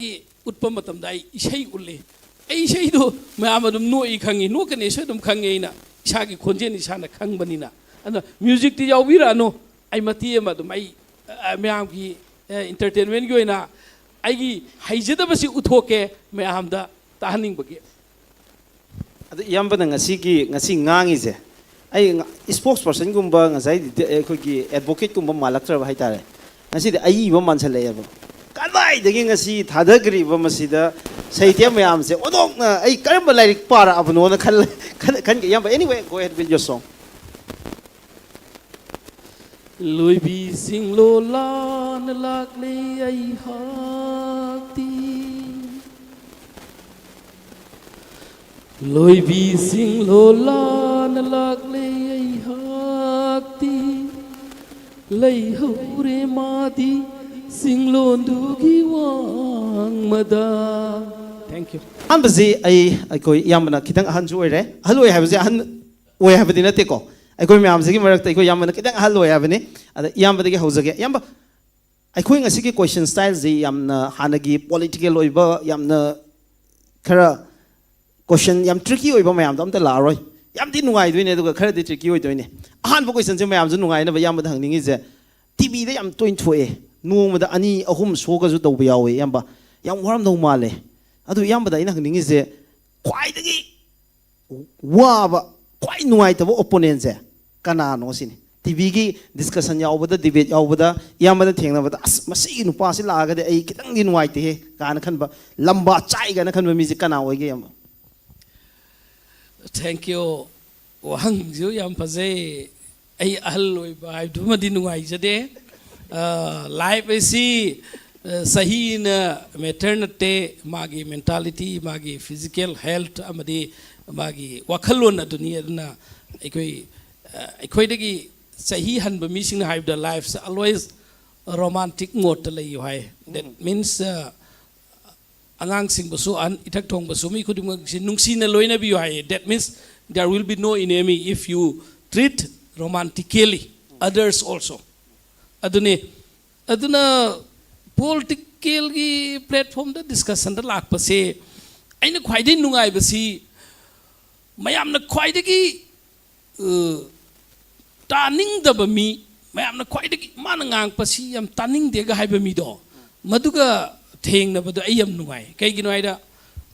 utpa matam da isai ulle ai isai do ma amadum no I khangi no kane so dum khangi na isa gi khonje ni sana khang bani na ana music ti yaw bira no ai mati ma dum ai ma gi entertainment gi na ai gi haijada basi uthoke ma amda tahaning bagi adu yamba na ngasi ngangi je ai spokesperson gumba ngasai khoi gi advocate gumba malaktra ba haitare ngasi de ai ba mansale yaba kadai dagi ngasi thadagri ba masida saitya mayam se odok na ai karamba lyric para abno na kan yamba anyway go ahead with your song Loibi sing lo la na lak le ai hakti Loibi sing lo la na lak le ai hakti lei hore madi sing lo ndu gi wang mada Thank you Ambazi ai koi yamba na kitang han ju ore haloi ha bazi han oi ha badina te ko ai koi myam sigi marak tai koi yamba na kitang haloi ha bani ada yamba de ge hojage yamba ai koi ngasi ki question style zi yamna hanagi political oiba yamna khara question yam tricky oiba mayam dam ta la roi yam di nungai doine du khara di tricky oi doine han bo question se mayam ju nungai na ba yamba da hangningi je TV da yam toin thoe nuoma da ani ahum soga ju do yawe yamba yam waram do male adu yamba da ina hangningi je kwai dagi waba kwai nungai ta opponent je kana no sini TV gi discussion yaubada debate yaubada yamba da thengna ba as masi nu pa si la ga de ai kitang gi nungai te kana khan ba lamba chai ga na khan ba mi ji kana oi ge yamba Thank you wang ju yam paze ai ahloi ba du ma di nungai jade life si sahi na maternity magi mentality magi physical health amadi magi wakhalon aduniya na aikoi dagi sahi han ba mi sing have the lives always romantic mode lay hai that means angang sing basu an ithak thong basu mi khudum nungsi na loina bi hai that means there will be no enemy if you treat romantically others also aduna political gi platform da discussion da lak pase aina khwai dai nungai basi mayam na khwai dagi taning da ba mi mayam na khwai dagi man ngang pasi yam taning de ga hai ba mi do maduga theng na badu ayam nungai kai gi noi da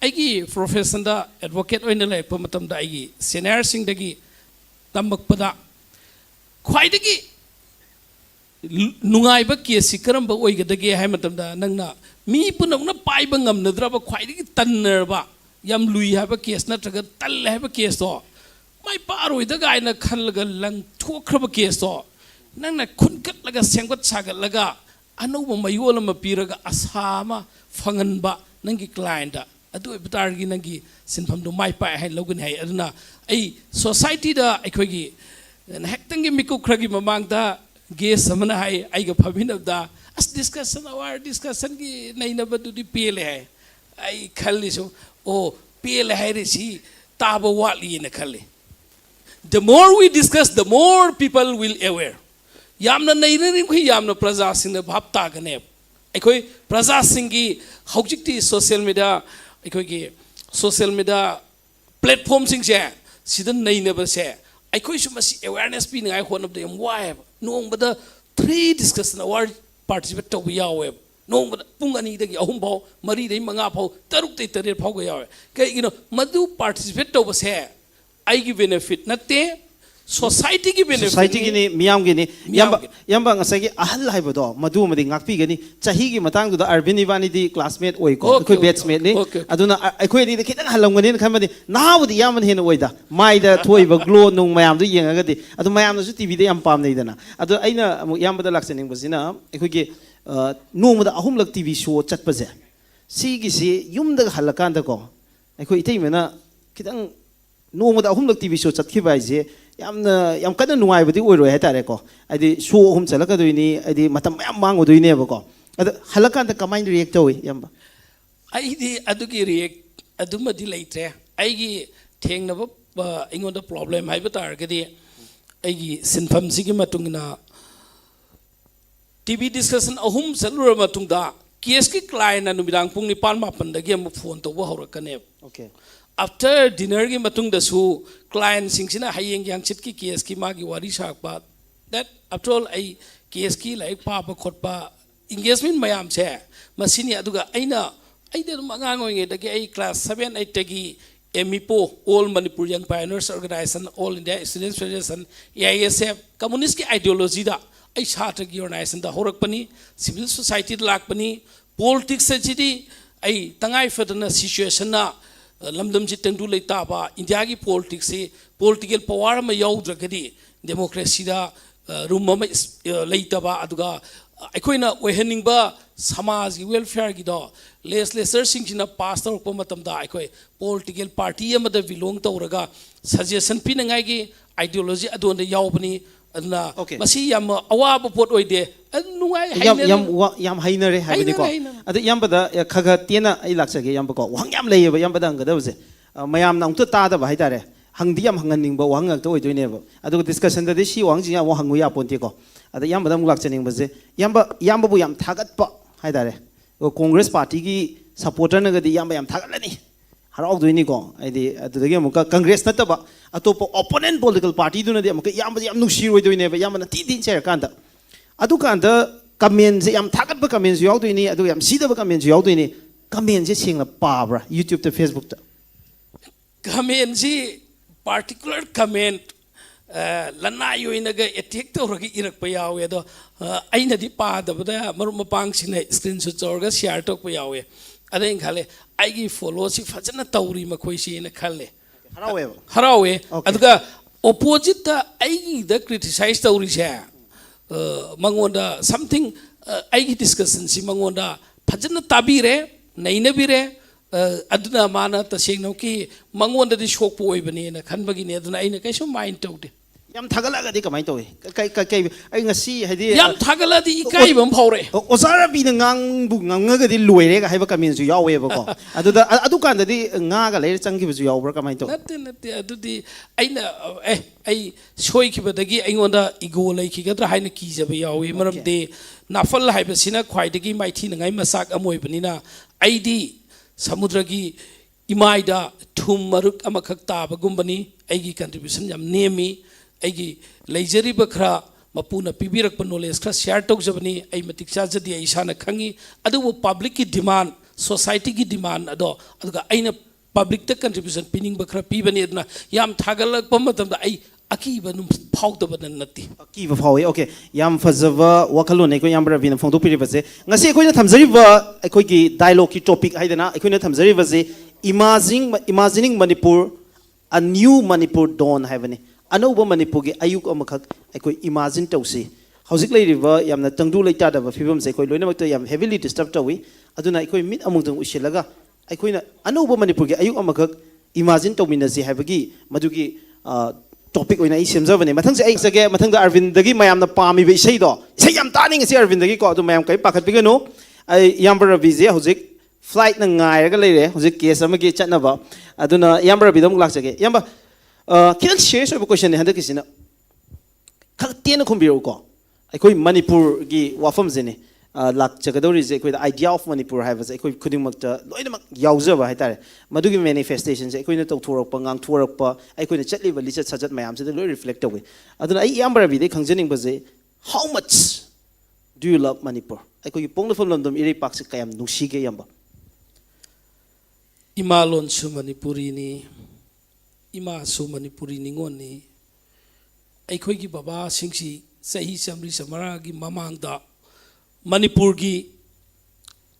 ai gi profession da advocate oina lai pa matam da ai gi senior sing da gi tambak pada khwai dagi nungai ba ke sikaram ba oi ga da ge hai matam da nang na mi punam na pai ba ngam na dra ba khwai dagi tanner ba yam lui ha ba case na traga tal ha ba case to mai paroi da gai na khan laga lang thokra ba case to nang na khun kat laga senggot sagat laga anouba mayol ama piraga asama fangan ba nangi client da adu bitar gi nangi sinpham do mai pa hai logun hai aduna ai society da aikoi gi hektangi miku khragi mamang da ge samana hai ai ga phabin da as discussion gi naina ba du di pele hai ai khalli so o pele hai re si taba wali na khalli the more we discuss the more people will aware yamna nairin khoi yamna praja sing na bhap ta gane aikoi praja sing gi haujikti social media aikoi gi social media platform sing se sidan naina ba se aikoi sumasi awareness pi ngai hon of the why nong bada 3 discussion award participate to yawe nong bada pung ani dagi ahum bau mari dei manga phau taruk tei tare phau ga yawe kai madu participate to ba se ai gi benefit natte society gi benefit society gi ni miyam gi ni yamba ngasai gi ahal hai bodo madu madi ngakpi gani chahi gi matang du da arvin ivani di classmate oi ko khoi batchmate ni aduna khoi ni khitang halam gani khan madi nahu di yaman hen oi da mai da thoi ba glow nung mayam du yenga ga di adu mayam du tv da yam pam nei dana adu aina yamba da laksening basina khoi gi nong da ahum lak tv show chat pa je si gi si yum da halakan da ko khoi itei mena khitang nong da ahum lak tv show chat khi bai je yam kana nungai badi oi roi ha tare ko adi show hum chala ka doini adi matam yam mangu doine ba ko adu halakan da kamai react toy yamba ai di adu gi react adu ma di leitre ai gi theng na ba ingon da problem hai ba tar ga di ai gi sinpham si gi matung na TV discussion ahum salura matung da case की client नुमिदांग पुंग निपान मापन अमुक phone तब हौरकने Okay. After dinner की मतुंगदसु client सिंगसिना हयेंग यांगचित की case की मागी वारी साकपा दैट आफ्टर ऑल आई केस की लाइक पाप खोटपा इंगेजमेंट मयाम से मसिनी अदुगा अइना अइदे मंगांग ओंगे दगे आई क्लास 7 8 तगी MIPO All Manipur Young Pioneers Organization All India Students Federation EYE-OPENERNORTH communist की आइडियोलॉजी दा आई छात्र की ऑर्गेनाइजेशन दा होरकपनी सिविल सोसाइटी लाकपनी पॉलिटिक्स से आई तंगाई फदना सिचुएशन ना लमदम जी तंदु लेताबा इंडिया की पॉलिटिक्स से पॉलिटिकल पावर में याउद्रगदी डेमोक्रेसी दा रूम में लेताबा अदुगा अखोइना ओहनिंगबा समाज की वेलफेयर की दो लेसर सिंगसिना पास तौरप मतमदा अखोइ पॉलिटिकल पार्टी अमदा बिलोंग तौरगा सजेशन पिनंगाई की आइडियोलॉजी अदोंदे यावबनी अदना मसी याम अवाब pot ओइदे yam hainare habini ko adu yambada khaga tiena ai laksage yambako wang yam leyeba yambada ngadabse mayam na umta ta da bai tare hangdi yam hanganing ba wang ngak to oidoi ba adu discussion da si wang ji ya wo hangu ya ponti ko adu yambada mu lakchaning ba je yamba bu yam thagat pa hai tare congress party ki supporter na gadi yamba yam thagalani harau doini ko aidi adu dagi amuka congress na ta ba atopo opponent political party du na di amuka yamba yam nuksi oidoi ba yamba na ti tin share kanda adu kanda comment se yam thagat ba comment yaw doini adu yam sida ba comment yaw doini comment se singla pabra YouTube ta Facebook ta comment si particular comment lana yoina ga attack to rogi irak pa yawe do aina di pa da ba maru mapang sine screenshot chorga share tok pa yawe adai khale ai gi follow si fajana tauri ma khoi si na khale harawe aduga opposite ta ai gi da criticize tauri se mangonda something aigi discussion si mangonda phajana tabire nainabire aduna mana tasengno ki mangonda di shokpo oibani na khanbagi ne aduna aina kaiso mind tawde yam thagala ga di kamai toy kai ai ngasi hadi yam thagala di ikai bam phawre osara bi na ngang bu ngang ga di loire ga haiba kamin su yawe ba ko adu kan da di nga ga le changi bu su yaw bra kamai to natte adu di aina ai soi ki badagi aingonda ego lai ki gadra haina ki jaba yawe maram de nafal haiba sina khwai dagi maithi na ngai masak amoi bani na aidi samudra gi imaida thum maruk amakhak ta ba gumbani aigi contribution yam nemi aigi leijari bakra mapuna pibirak pa knowledge kra share tok jabani ai matik cha jadi ai sana khangi adu public ki demand society ki demand ado aduga aina public ta contribution pining bakra pibani adna yam thagalak pa matam da ai akiba num phawdaba natti akiba phawi okay yam fazava wakalone ko yam bravina phongdo piriba se ngasi koina thamjari ba koi ki dialogue ki topic haidana koina thamjari ba je imagining Manipur a new Manipur dawn haivani anauba Manipur gi ayuk amakhak koi imagine tawsi hauzik lei river yamna tangdu leita da ba phibam se koi loina makta yam heavily disturbed tawi aduna koi mit amung tang usilaga koina anauba Manipur gi ayuk amakhak imagine tawmina je haibagi madugi topic oina I semjabane mathang se ai sage mathang da Arvind dagi mayam na pami be sei do sei yam tani ngi Arvind dagi ko adu mayam kai pakhat bigano ai yambara visa hauzik flight na ngai ga leire hauzik case amagi chatna ba aduna yambara bidam lak sage yamba kidan share so question handa kisina khak tiena khumbiru ko aikoi Manipur gi wafam jene lak chagadori je koi the idea of Manipur have as koi khuding makta loina mak yauza ba haitare madugi manifestations koi na tawthorok pa ngang thorok pa koi na chatli ba lichat sajat mayam se loi reflect awi aduna ai yambara bi de khangjening ba je how much do you love Manipur koi pongna phom londom iri pak se kayam nungsi ge yamba imalon su Manipuri ni ima su Manipuri ni ngon ni koi ki baba singsi sahi samri samara gi mamang da Manipur gi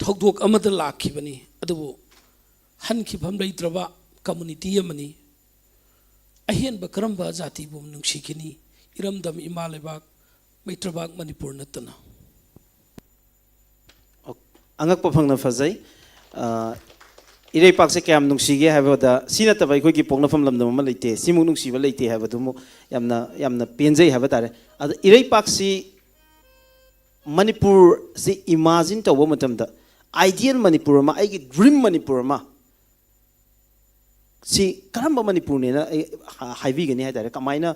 thokdok amada lakhibani adubu hankhibam leitraba community amani ahen ba karamba jati bum nungsikini iramdam imalebak maitrabak Manipur natana angak pa phangna fazai irei pak se kyam nungsige habada sina ta bai khoi ki pongna pham lamdam ma leite simu nungsiba leite habadu mu yamna penjai habadare ad irei pak si Manipur si imagine to matam da ideal Manipur ma ai dream Manipur ma si karamba Manipur ne na haivi gani haidare kamaina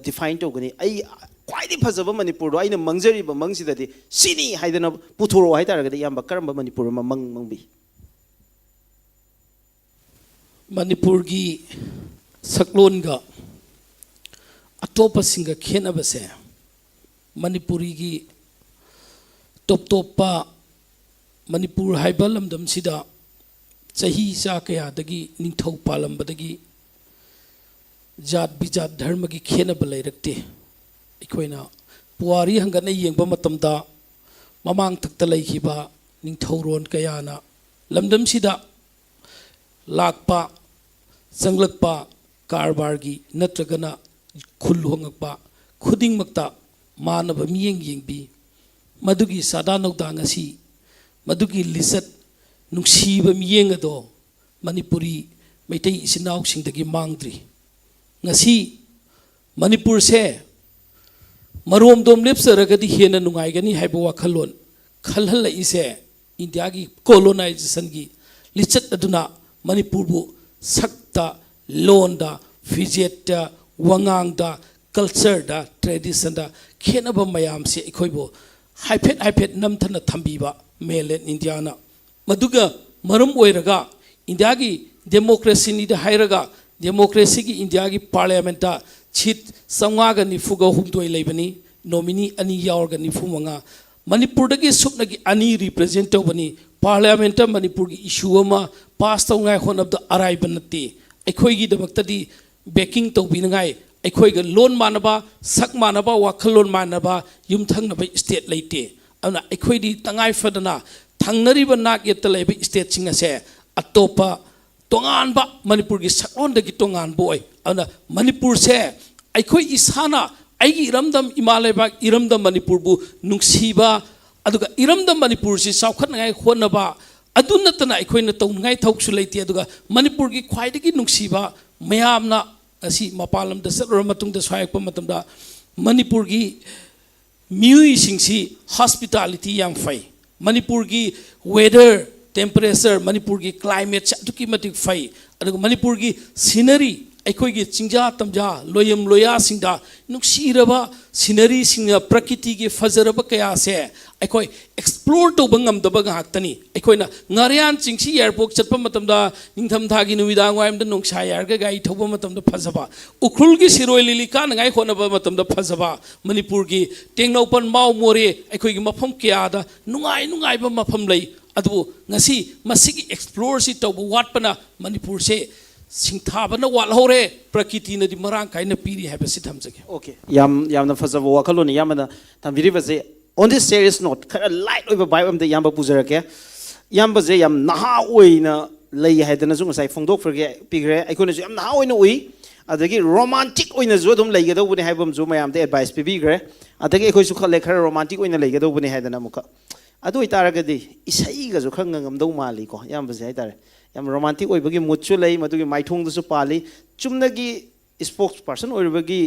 define tꯧꯒꯅꯤ ꯑꯩ ꯈ꯭ꯋꯥꯏꯗꯒꯤ ꯐꯖꯕ ꯃꯅꯤꯄꯨꯔꯗꯣ ꯑꯩꯅ ꯃꯪꯖꯔꯤꯕ ꯃꯪꯁꯤꯗꯗꯤ ꯁꯤꯅꯤ ꯍꯥꯏꯗꯅ ꯄꯨꯊꯣꯔꯛꯑꯣ ꯍꯥꯏꯇꯥꯔꯒꯗꯤ ꯏꯌꯥꯝꯕ ꯀꯔꯝꯕ ꯃꯅꯤꯄꯨꯔ ꯑꯃ ꯃꯪꯕꯤ ꯃꯅꯤꯄꯨꯔꯒꯤ ꯁꯛꯂꯣꯟꯒ ꯑꯇꯣꯞꯄꯁꯤꯡꯒ ꯈꯦꯠꯅꯕꯁꯦ ꯃꯅꯤꯄꯨꯔꯤꯒꯤ ꯇꯣꯞ ꯇꯣꯞꯄ ꯃꯅꯤꯄꯨꯔ ꯍꯥꯏꯕ ꯂꯝꯗꯝꯁꯤꯗ ꯆꯍꯤ ꯆꯥ ꯀꯌꯥꯗꯒꯤ ꯅꯤꯡꯊꯧ ꯄꯥꯜꯂꯝꯕꯗꯒꯤ ꯖꯥꯠ ꯕꯤꯖꯥꯠ ꯙꯔꯃꯒꯤ ꯈꯦꯠꯅꯕ ꯂꯩꯔꯛꯇꯦ ꯑꯩꯈꯣꯏꯅ ꯄꯨꯋꯥꯔꯤ ꯍꯪꯒꯠꯅ ꯌꯦꯡꯕ ꯃꯇꯝꯗ ꯃꯃꯥꯡ ꯊꯛꯇ ꯂꯩꯈꯤꯕ ꯅꯤꯡꯊꯧꯔꯣꯟ ꯀꯌꯥꯅ ꯂꯝꯗꯝꯁꯤꯗ ꯂꯥꯛꯄ ꯆꯪꯂꯛꯄ ꯀꯔꯕꯥꯔꯒꯤ ꯅꯠꯇ꯭ꯔꯒꯅ ꯈꯨꯜ ꯍꯣꯡꯉꯛꯄ ꯈꯨꯗꯤꯡꯃꯛꯇ ꯃꯥꯟꯅꯕ ꯃꯤꯠꯌꯦꯡ ꯌꯦꯡꯕꯤ ꯃꯗꯨꯒꯤ ꯆꯥꯗꯥ ꯅꯧꯗꯥ ꯉꯁꯤ ꯃꯗꯨꯒꯤ ꯂꯤꯆꯠ ꯅꯨꯡꯁꯤꯕ ꯃꯤꯠꯌꯦꯡ ꯑꯗꯣ ꯃꯅꯤꯄꯨꯔꯤ ꯃꯩꯇꯩ ꯏꯆꯤꯟ ꯏꯅꯥꯎꯁꯤꯡꯗꯒꯤ ꯃꯥꯡꯗ꯭ꯔꯤ ngasi manipur se marom dom lepsaragadi hena nungaigani haiba wakhalon khalhal ise india gi colonization gi lichat aduna manipur bu sakta londa fijeta wangangda culture da tradition da khenaba mayam se ikhoibo haiphet namthana thambiba mainland india na maduga marum oiraga india gi democracy ni da hairaga democracy ki india ki parliament chit samga nifuga humdoi leibani nominee ani yaurga nifumanga manipur da ki supna ki ani represent tobani parliament manipur ki issue ama pass tawngai honab da arai banati aikhoi gi damakta di backing tobinangai aikhoi ga loan manaba sak manaba wakhalon manaba yumthang na state leite ana aikhoi di tangai fadana thangnari ba nak yet lebe state singa se atopa tongan ba manipur gi saklon da gi tongan boy ana manipur se aikhoi isana aigi iramdam imalai ba iramdam manipur bu nungsiba aduga iramdam manipur si saukhat ngai khonaba adunatana aikhoi na tongai thoksu leiti aduga manipur gi khwaidagi nungsiba mayamna asi mapalam da salor matung da swayak pa matamda manipur gi miui singsi hospitality yang fai manipur gi weather temperature manipur ki climate chaduki matik fai aduga manipur ki scenery aikoi ki chingja tamja loyam loya singda nuksiraba scenery singa prakriti ki fajaraba kaya se aikoi explore to bangam da baga haktani aikoi na ngarian chingsi airport chatpa matamda ningtham thagi numidang waim da nungsa yar ga gai thoba matamda phajaba ukhul ki siroi lili ka ngai khona ba matamda phajaba manipur ki tengnopan mau more aikoi ki mafam kya da nungai ba mafam lei adu ngasi masigi explore si to watpana manipur se singthabana walhore prakriti na di marang kaina piri haba si thamjage okay yamna fazaba wakhaloni yamna thamviri base on this serious note khara light over vibe am the yamba pujarake yamba je yam naha oina lei haidana ju ngasai phongdok frge pigre aikona ju yam naha oina ui adagi romantic oina ju dum lei gado bune haibam ju mayam de advice pibigre adagi ekhoi su khale khara romantic oina lei gado bune haidana muka adu itaragadi isai ga ju khang ngamdau mali ko yamba je haitare yam romantic oibagi mutchu lei madugi maithong du su pali chumnagi spokesperson oibagi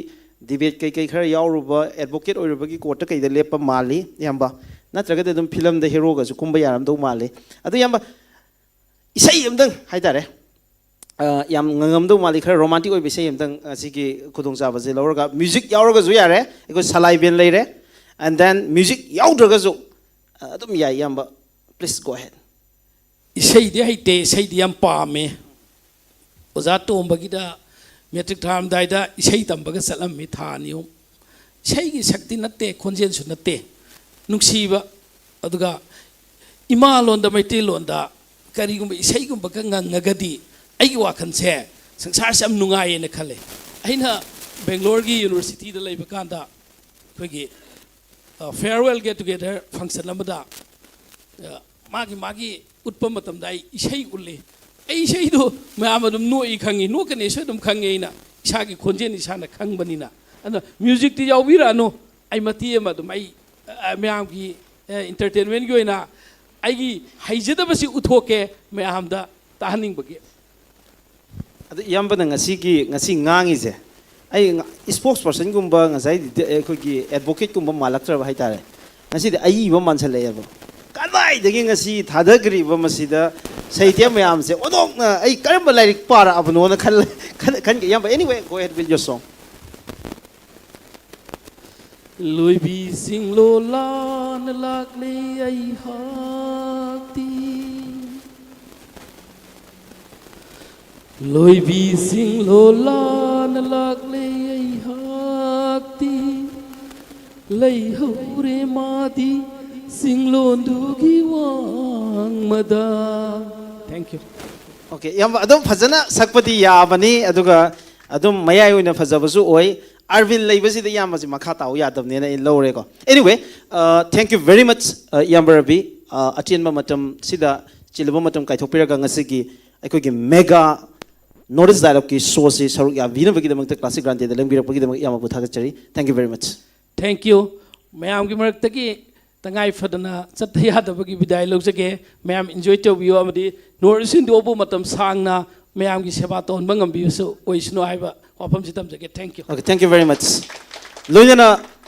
debate kai khara yauruba advocate oibagi court kai da lepa mali yamba natraga dum film da hero ga ju kumba yaram do mali adu yamba isai amdang haitare yam ngamdau mali khara romantic oibe sei amdang asigi khudong cha baje lawraga music yauraga ju yare eko salai ben leire and then music yaudraga ju adum yai yamba please go ahead isai de haite isai de yam paame oza tombagida metric tham daida isai tambaga salam mi thaniyo isai gi shakti natte khonjen su natte nungsiba aduga ima londa maite londa kari gumba isai gumba ka ngangagadi aigi wakhan se sangsar sam nungai ne khale aina bangalore gi university da leiba kanda khogi farewell get together function amada magi utpa matam dai isai ulle ai isai do mayam adum noi khangi no kane so dum khange ina isa gi khonje ni sana khangbani na ana music ti yawira no ai mati ma dum ai mayam gi entertainment gi oina ai gi haijada basi uthoke mayam da tahaning bagi adu yamba na ngasi ngangi je ai spokesperson gumba ngasai khoi gi advocate gumba malaktra ba haitare ngasi de ai ba mansale yabo kadai dagi ngasi thadagri ba masida saitya mayam se odok na ai karamba like para abno na khan yamba anyway go ahead with your song lôi bi sing lô la na lạc lê ai hạc ti lôi bi sing lô la na lạc lê ai hạc ti lấy hậu re ma di sing lô du ki wang mada. Thank you. Okay, yamba adum phajana sakpati ya bani aduga adum mayai oina phajabasu oi Arvin leibasi the yamaji makha tau ya dam ne na in low reko. Anyway, thank you very much Yamba Rabi atinba matam sida chilaba matam kai thopira ga ngasigi aikoi gi mega notice dialogue ki source saruk ya vina bagi damang classic grant de lembira bagi damang yama bu thagachari. Thank you very much. Thank you. Mayam gi marak taki tangai fadana chatya da bagi bidai log jage mayam enjoy to view amadi norisin do bu matam sangna mayam gi seba ton bangam bi so oisno aiba wapam sitam jage. Thank you. Okay, thank you very much. Loyana